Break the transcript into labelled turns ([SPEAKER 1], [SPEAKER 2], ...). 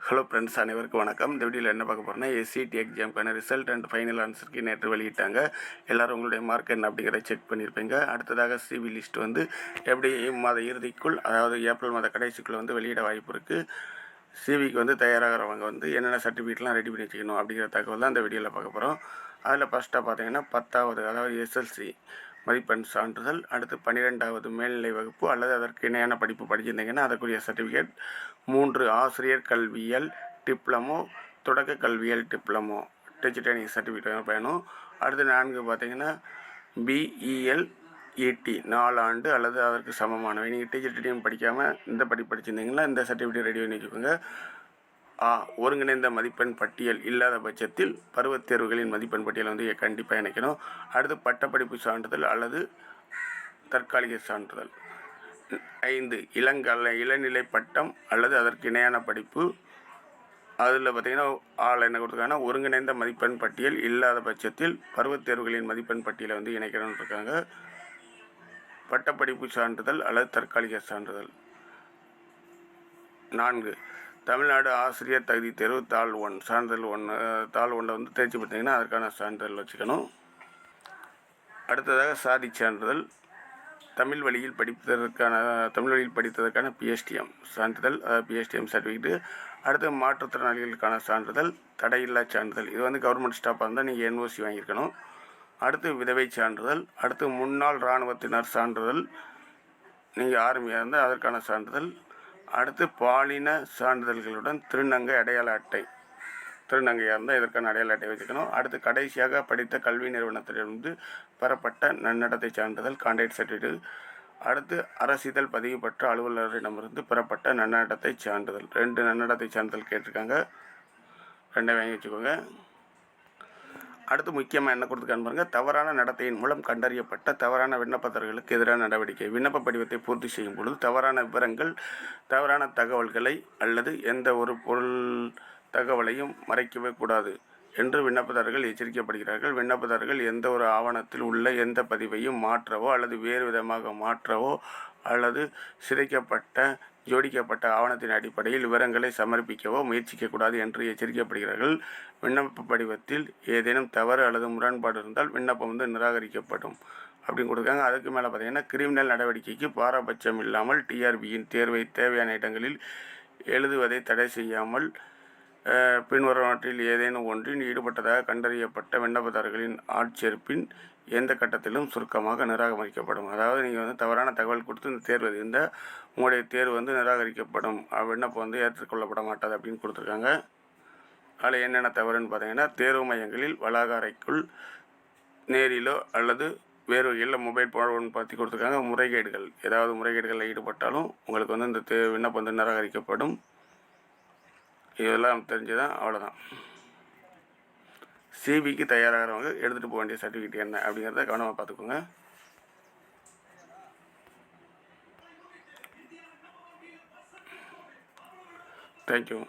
[SPEAKER 1] Hello friends, அனைவருக்கும் வணக்கம். இந்த வீடியோவில் என்ன பார்க்க போகிறோம்னா, எஸ்சிடி எக்ஸாமுக்கான ரிசல்ட் அண்ட் ஃபைனல் ஆன்சருக்கு நேற்று வெளியிட்டாங்க. எல்லோரும் உங்களுடைய மார்க் என்ன அப்படிங்கிறத செக் பண்ணியிருப்பீங்க. அடுத்ததாக சிவி லிஸ்ட் எப்படி மாத இறுதிக்குள், அதாவது ஏப்ரல் மாத கடைசிக்குள்ளே வெளியிட வாய்ப்பு இருக்குது. சிவிக்கு தயாராகிறவங்க என்னென்ன சர்டிஃபிகேட்லாம் ரெடி பண்ணி வச்சுக்கணும் அப்படிங்கிற தகவல் தான் இந்த வீடியோவில் பார்க்க போகிறோம். அதில் ஃபஸ்ட்டாக பார்த்தீங்கன்னா 10வது அதாவது எஸ்எல்சி மதிப்பெண் சான்றிதழ், அடுத்து 12வது மேல்நிலை வகுப்பு அல்லது அதற்கு இணையான படிப்பு படிச்சிருந்தீங்கன்னா அதற்குரிய சர்டிஃபிகேட், 3 ஆசிரியர் கல்வியியல் டிப்ளமோ, தொடக்க கல்வியியல் டிப்ளமோ டீச்சர் ட்ரைனிங் சர்டிஃபிகேட் வேணும். அடுத்து 4 பார்த்தீங்கன்னா பிஇஎல் இடி 4 ஆண்டு அல்லது அதற்கு சமமானவை. நீங்கள் டீச்சர் ட்ரைனிங் படிக்காமல் இந்த படிச்சிருந்தீங்கன்னா இந்த சர்டிஃபிகேட் ரெடி பண்ணி வச்சுக்கோங்க. ஒருங்கிணைந்த மதிப்பெண் பட்டியல் இல்லாத பட்சத்தில் பருவத் தேர்வுகளின் மதிப்பெண் பட்டியல் கண்டிப்பாக இணைக்கணும். அடுத்து பட்டப்படிப்பு சான்றிதழ் அல்லது தற்காலிக சான்றிதழ். 5 இளநிலை பட்டம் அல்லது அதற்கு இணையான படிப்பு. அதில் பார்த்திங்கன்னா என்ன கொடுத்துருக்காங்கன்னா, ஒருங்கிணைந்த மதிப்பெண் பட்டியல் இல்லாத பட்சத்தில் பருவத் தேர்வுகளின் மதிப்பெண் பட்டியலை இணைக்கணும்னு இருக்காங்க. பட்டப்படிப்பு சான்றிதழ் அல்லது தற்காலிக சான்றிதழ். 4 தமிழ்நாடு ஆசிரியர் தகுதி தேர்வு தாள் 1 சான்றிதழ் 1 தாள் 1 தேர்ச்சி பெற்றீங்கன்னா அதற்கான சான்றிதழ் வச்சுக்கணும். அடுத்ததாக சாதி சான்றிதழ். தமிழ் வழியில் படித்ததற்கான பிஎஸ்டிஎம் சான்றிதழ், பிஎஸ்டிஎம் சர்டிஃபிகேட்டு. அடுத்து மாற்றுத்திறனாளிகளுக்கான சான்றிதழ், தடையில்லா சான்றிதழ். இது கவர்மெண்ட் ஸ்டாஃபாக இருந்தால் நீங்கள் என்ஓசி வாங்கியிருக்கணும். அடுத்து விதவை சான்றிதழ். அடுத்து முன்னாள் இராணுவத்தினர் சான்றிதழ், நீங்கள் ஆர்மியாக இருந்தால் அதற்கான சான்றிதழ். அடுத்து பாலின சான்றிதழ்களுடன் திருநங்கை அடையாள அட்டை, திருநங்கையாக இருந்தால் இதற்கான அடையாள அட்டை வச்சுக்கணும். அடுத்து கடைசியாக படித்த கல்வி நிறுவனத்திலிருந்து பெறப்பட்ட நன்னடத்தை சான்றிதழ், கான்ட்ராக்ட் சர்டிஃபிகேட். அடுத்து அரசிதழ் பதிவு பெற்ற அலுவலரிடமிருந்து பெறப்பட்ட நன்னடத்தை சான்றிதழ். 2 நன்னடத்தை சான்றிதழ் கேட்டிருக்காங்க, 2 வாங்கி வச்சுக்கோங்க. அடுத்து முக்கியமாக என்ன கொடுத்துருக்கான்னு பாருங்கள். தவறான நடத்தையின் மூலம் கண்டறியப்பட்ட தவறான விண்ணப்பதாரர்களுக்கு எதிரான நடவடிக்கை. விண்ணப்ப படிவத்தை பூர்த்தி செய்யும் பொழுது தவறான விவரங்கள், தவறான தகவல்களை அல்லது எந்த ஒரு பொருள் தகவலையும் மறைக்கவே கூடாது என்று விண்ணப்பதாரர்கள் எச்சரிக்கப்படுகிறார்கள். விண்ணப்பதாரர்கள் எந்த ஒரு ஆவணத்தில் உள்ள எந்த பதிவையும் மாற்றவோ அல்லது வேறு விதமாக மாற்றவோ அல்லது சிதைக்கப்பட்ட ஜோடிக்கப்பட்ட ஆவணத்தின் அடிப்படையில் விவரங்களை சமர்ப்பிக்கவோ முயற்சிக்கக்கூடாது என்று எச்சரிக்கப்படுகிறார்கள். விண்ணப்ப படிவத்தில் ஏதேனும் தவறு அல்லது முரண்பாடு இருந்தால் விண்ணப்பம் நிராகரிக்கப்படும் அப்படின்னு கொடுக்காங்க. அதுக்கு மேலே பார்த்தீங்கன்னா, கிரிமினல் நடவடிக்கைக்கு பாரபட்சம் இல்லாமல் டிஆர்பியின் தேர்வை தேவையான இடங்களில் எழுதுவதை தடை செய்யாமல் பின்வருவனவற்றில் ஏதேனும் ஒன்றில் ஈடுபட்டதாக கண்டறியப்பட்ட விண்ணப்பதாரர்களின் ஆட்சேர்ப்பின் எந்த கட்டத்திலும் சுருக்கமாக நிராகரிக்கப்படும். அதாவது நீங்கள் தவறான தகவல் கொடுத்து இந்த தேர்வு உங்களுடைய தேர்வு நிராகரிக்கப்படும், விண்ணப்பம் ஏற்றுக்கொள்ளப்பட மாட்டாது அப்படின்னு கொடுத்துருக்காங்க. அதில் என்னென்ன தவறுன்னு பார்த்தீங்கன்னா, தேர்வு மையங்களில் வளாக அறைக்குள் நேரிலோ அல்லது வேறு வகையில் மொபைல் போன் பற்றி கொடுத்துருக்காங்க. முறைகேடுகள், ஏதாவது முறைகேடுகளில் ஈடுபட்டாலும் உங்களுக்கு இந்த விண்ணப்பம் நிராகரிக்கப்படும். இதெல்லாம் தெரிஞ்சுதான், அவ்வளோதான். சிபிக்கு தயாராகிறவங்க எடுத்துகிட்டு போக வேண்டிய சர்டிஃபிகேட் என்ன அப்படிங்கிறத கவனமாக பார்த்துக்கோங்க. தேங்க்யூ.